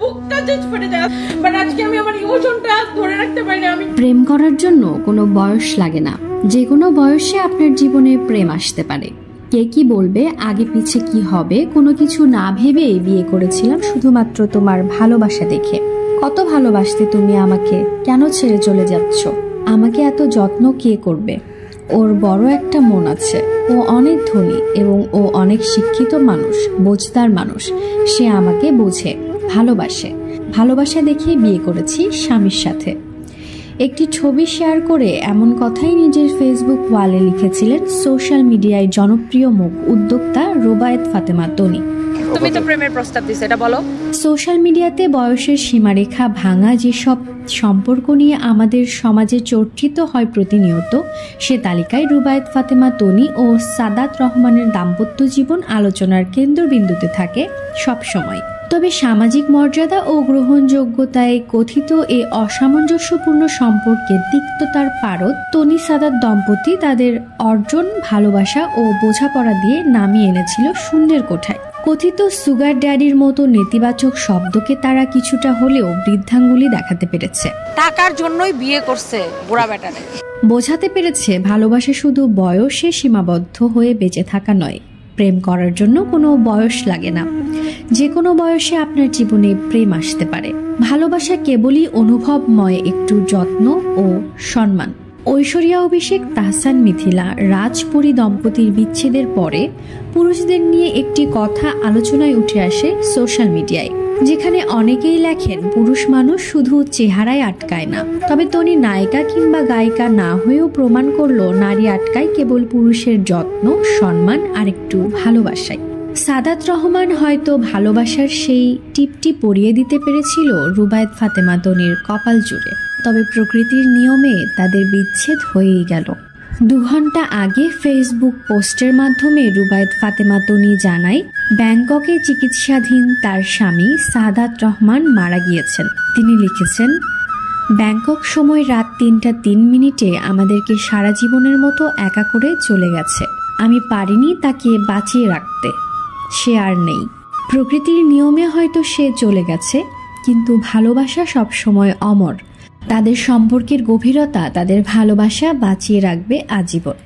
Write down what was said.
বুকটা জাস্ট ফেটে যায়। বাট আজকে আমি আমার ইমোশনটা ধরে রাখতে পারি না। আমি প্রেম করার জন্য কোনো বয়স লাগে না, যে কোনো বয়সে আপনার জীবনে প্রেম আসতে পারে। কে কি বলবে, আগে পিছে কি হবে, কোনো কিছু না ভেবে বিয়ে করেছিলাম শুধুমাত্র তোমার ভালোবাসা দেখে। কত ভালোবাসতে তুমি আমাকে, কেন ছেড়ে চলে যাচ্ছ? আমাকে এত যত্ন কে করবে? ওর বড় একটা মন আছে, ও অনেক ধনী এবং ও অনেক শিক্ষিত মানুষ, বোঝদার মানুষ। সে আমাকে বোঝে, ভালোবাসে। ভালোবাসা দেখে বিয়ে করেছি স্বামীর সাথে। একটি ছবি শেয়ার করে এমন কথাই নিজের ফেসবুক ওয়ালে লিখেছিলেন সোশ্যাল মিডিয়ায় জনপ্রিয় মুখ উদ্যোক্তা রুবায়েত ফাতেমা তনি। তুমি তো প্রেমের প্রস্তাব দিছো, এটা বলো। সোশ্যাল মিডিয়াতে বয়সের সীমারেখা ভাঙা যেসব সম্পর্ক নিয়ে আমাদের সমাজে চর্চিত হয় প্রতিনিয়ত, সে তালিকায় রুবায়েত ফাতেমা তনি ও সাদাত রহমানের দাম্পত্য জীবন আলোচনার কেন্দ্রবিন্দুতে থাকে সবসময়। তবে সামাজিক মর্যাদা ও গ্রহণযোগ্যতায় কথিত এ অসামঞ্জস্যপূর্ণ সম্পর্কে তিক্ততার পারদ তনি সাদাত দম্পতি তাদের অর্জন, ভালোবাসা ও বোঝাপড়া দিয়ে নামিয়ে এনেছিল শূন্যের কোঠায়। কথিত সুগার ড্যাডির মতো নেতিবাচক শব্দকে তারা কিছুটা হলেও বৃদ্ধাঙ্গুলি দেখাতে পেরেছে। টাকার জন্যই বিয়ে করছে বুড়া বেটারে। বোঝাতে পেরেছে ভালোবাসা শুধু বয়সে সীমাবদ্ধ হয়ে বেঁচে থাকা নয়, প্রেম করার জন্য কোনো বয়স লাগে না। যে কোনো বয়সে আপনার জীবনে প্রেম আসতে পারে। ভালোবাসা কেবলই অনুভবময় একটু যত্ন ও সম্মান। ঐশ্বরিয়া অভিষেক, তাহসান মিথিলা, রাজপুরী দম্পতির বিচ্ছেদের পরে পুরুষদের নিয়ে একটি কথা আলোচনায় উঠে আসে সোশ্যাল মিডিয়ায়, যেখানে অনেকেই লেখেন পুরুষ মানুষ শুধু চেহারায় আটকায় না। তবে তনি নায়িকা কিংবা গায়িকা না হয়েও প্রমাণ করলো নারী আটকায় কেবল পুরুষের যত্ন, সম্মান আর একটু ভালোবাসায়। সাদাত রহমান হয়তো ভালোবাসার সেই টিপটি পরিয়ে দিতে পেরেছিল রুবায়েত ফাতেমা তনির কপাল জুড়ে, তবে প্রকৃতির নিয়মে তাদের বিচ্ছেদ হয়েই গেল। 2 ঘন্টা আগে ফেসবুক পোস্টের মাধ্যমে রুবায়েত ফাতেমা তনি জানায়, ব্যাংককে চিকিৎসাধীন তার স্বামী সাদাত রহমান মারা গিয়েছেন। তিনি লিখেছেন, ব্যাংকক সময় রাত 3টা 3 মিনিটে আমাদেরকে সারা জীবনের মতো একা করে চলে গেছে। আমি পারিনি তাকে বাঁচিয়ে রাখতে। সে আর নেই। প্রকৃতির নিয়মে হয়তো সে চলে গেছে, কিন্তু ভালোবাসা সবসময় অমর। তাদের সম্পর্কের গভীরতা তাদের ভালোবাসা বাঁচিয়ে রাখবে আজীবন।